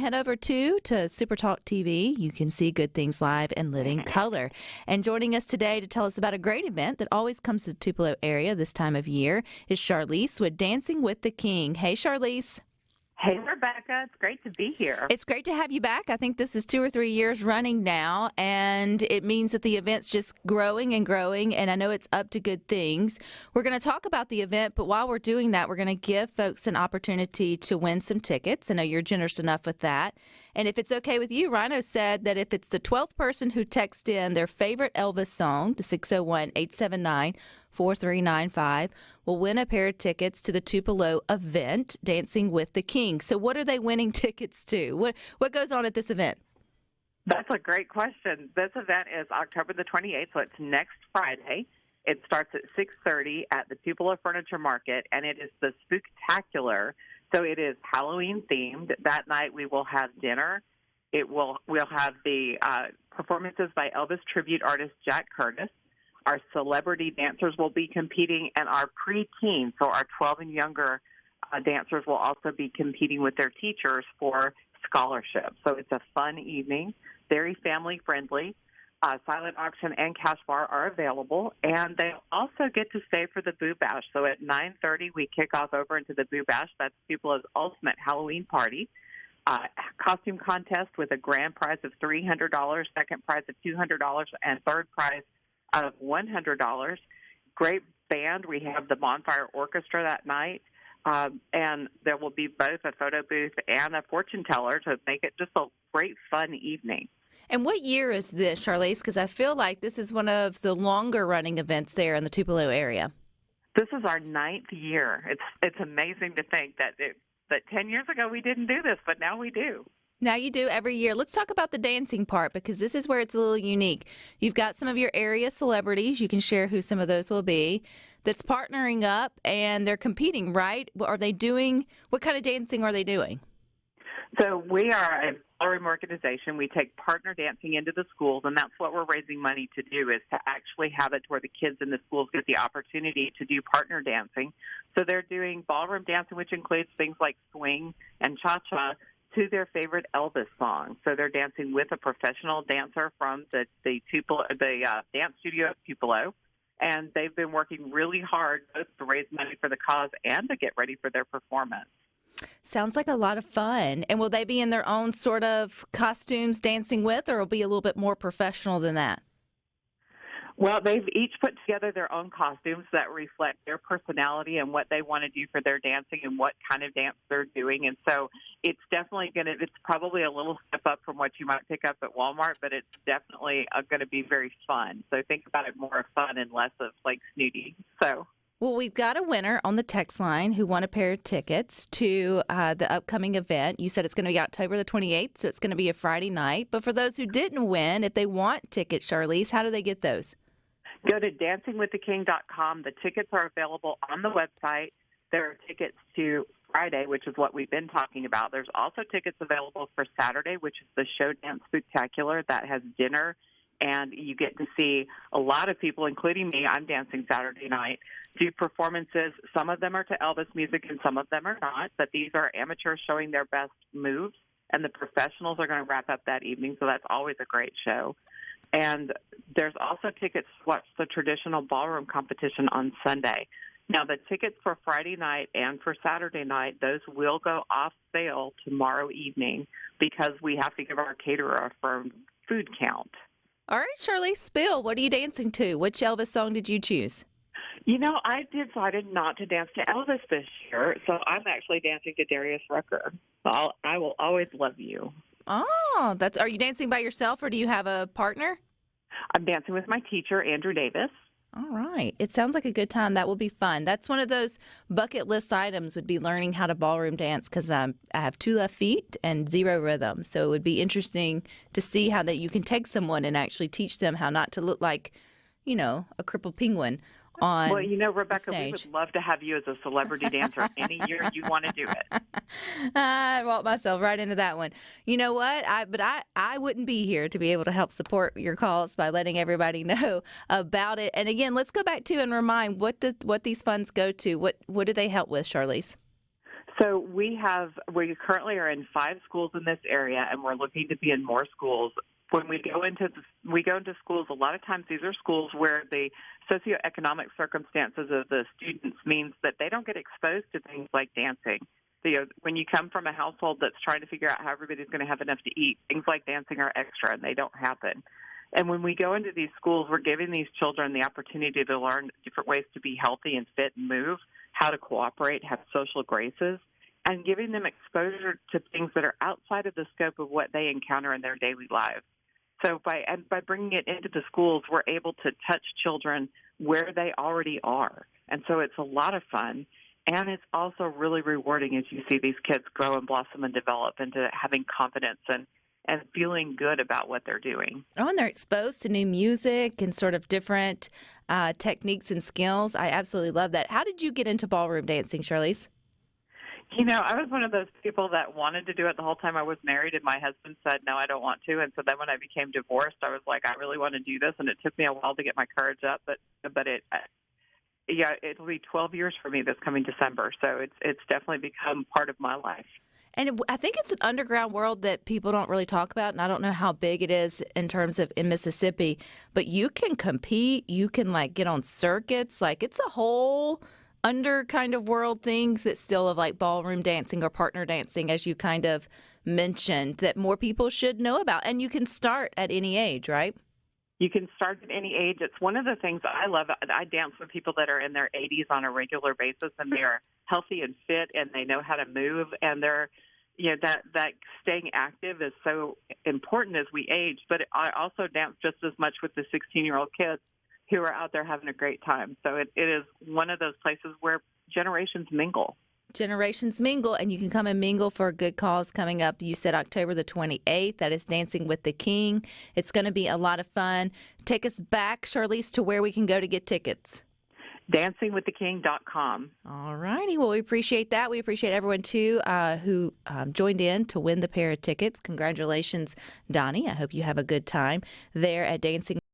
Head over to SuperTalk TV. You can see good things live and living color. And joining us today to tell us about a great event that always comes to the Tupelo area this time of year is Charlise with Dancing with the King. Hey, Charlise. Hey, Rebecca. It's great to be here. It's great to have you back. I think this is 2 or 3 years running now, and it means that the event's just growing and growing, and I know it's up to good things. We're going to talk about the event, but while we're doing that, we're going to give folks an opportunity to win some tickets. I know you're generous enough with that. And if it's okay with you, Rhino said that if it's the 12th person who texts in their favorite Elvis song to 601-879-4395 will win a pair of tickets to the Tupelo event, Dancing with the King. So what are they winning tickets to? What goes on at this event? That's a great question. This event is October the 28th, so it's next Friday. It starts at 6:30 at the Tupelo Furniture Market, and it is the Spooktacular. So it is Halloween themed. That night we will have dinner. We'll have the performances by Elvis tribute artist Jack Curtis. Our celebrity dancers will be competing, and our preteens, so our 12 and younger dancers, will also be competing with their teachers for scholarships. So it's a fun evening, very family friendly. Silent auction and cash bar are available, and they also get to stay for the Boo Bash. So at 9:30, we kick off over into the Boo Bash. That's Tupelo's ultimate Halloween party. Costume contest with a grand prize of $300, second prize of $200, and third prize of $100. Great band. We have the Bonfire Orchestra that night, and there will be both a photo booth and a fortune teller to make it just a great, fun evening. And what year is this, Charlise? Because I feel like this is one of the longer-running events there in the Tupelo area. This is our 9th year. It's amazing to think that 10 years ago we didn't do this, but now we do. Now you do every year. Let's talk about the dancing part, because this is where it's a little unique. You've got some of your area celebrities. You can share who some of those will be that's partnering up, and they're competing, right? What kind of dancing are they doing? So we are a ballroom organization. We take partner dancing into the schools, and that's what we're raising money to do, is to actually have it to where the kids in the schools get the opportunity to do partner dancing. So they're doing ballroom dancing, which includes things like swing and cha-cha, to their favorite Elvis song. So they're dancing with a professional dancer from the dance studio at Tupelo, and they've been working really hard both to raise money for the cause and to get ready for their performance. Sounds like a lot of fun. And will they be in their own sort of costumes dancing with, or will it be a little bit more professional than that? Well, they've each put together their own costumes that reflect their personality and what they want to do for their dancing and what kind of dance they're doing. And so it's definitely it's probably a little step up from what you might pick up at Walmart, but it's definitely going to be very fun. So think about it more of fun and less of like snooty. Well, we've got a winner on the text line who won a pair of tickets to the upcoming event. You said it's going to be October the 28th, so it's going to be a Friday night. But for those who didn't win, if they want tickets, Charlise, how do they get those? Go to dancingwiththeking.com. The tickets are available on the website. There are tickets to Friday, which is what we've been talking about. There's also tickets available for Saturday, which is the Show Dance Spooktacular. That has dinner, and you get to see a lot of people, including me. I'm dancing Saturday night, do performances. Some of them are to Elvis music and some of them are not, but these are amateurs showing their best moves, and the professionals are going to wrap up that evening, so that's always a great show. And there's also tickets to watch the traditional ballroom competition on Sunday. Now, the tickets for Friday night and for Saturday night, those will go off sale tomorrow evening because we have to give our caterer a firm food count. All right, Charlise, spill. What are you dancing to? Which Elvis song did you choose? You know, I decided not to dance to Elvis this year, so I'm actually dancing to Darius Rucker. I Will Always Love You. Oh, are you dancing by yourself, or do you have a partner? I'm dancing with my teacher, Andrew Davis. All right. It sounds like a good time. That will be fun. That's one of those bucket list items, would be learning how to ballroom dance, because I have 2 left feet and 0 rhythm. So it would be interesting to see how that you can take someone and actually teach them how not to look like, a crippled penguin on Well, Rebecca, we would love to have you as a celebrity dancer any year you want to do it. I walked myself right into that one. You know what? I wouldn't be here to be able to help support your cause by letting everybody know about it. And again, let's go back to and remind what these funds go to. What do they help with, Charlise? So we currently are in 5 schools in this area, and we're looking to be in more schools. When we go into schools, a lot of times these are schools where the socioeconomic circumstances of the students means that they don't get exposed to things like dancing. When you come from a household that's trying to figure out how everybody's going to have enough to eat, things like dancing are extra, and they don't happen. And when we go into these schools, we're giving these children the opportunity to learn different ways to be healthy and fit and move, how to cooperate, have social graces, and giving them exposure to things that are outside of the scope of what they encounter in their daily lives. So by bringing it into the schools, we're able to touch children where they already are. And so it's a lot of fun, and it's also really rewarding as you see these kids grow and blossom and develop into having confidence and feeling good about what they're doing. Oh, and they're exposed to new music and sort of different techniques and skills. I absolutely love that. How did you get into ballroom dancing, Charlise? I was one of those people that wanted to do it the whole time I was married, and my husband said, no, I don't want to. And so then when I became divorced, I was like, I really want to do this, and it took me a while to get my courage up, but it'll be 12 years for me this coming December, so it's definitely become part of my life. And I think it's an underground world that people don't really talk about, and I don't know how big it is in terms of in Mississippi, but you can compete, you can get on circuits, it's a whole under kind of world things that still of ballroom dancing or partner dancing, as you kind of mentioned, that more people should know about. And you can start at any age, right? You can start at any age. It's one of the things I love. I dance with people that are in their 80s on a regular basis, and they are healthy and fit, and they know how to move, and they're, that staying active is so important as we age. But I also dance just as much with the 16-year-old kids who are out there having a great time. So it is one of those places where generations mingle. Generations mingle, and you can come and mingle for a good cause coming up. You said October the 28th. That is Dancing with the King. It's going to be a lot of fun. Take us back, Charlise, to where we can go to get tickets. DancingWithTheKing.com. All righty. Well, we appreciate that. We appreciate everyone, too, who joined in to win the pair of tickets. Congratulations, Donnie. I hope you have a good time there at Dancing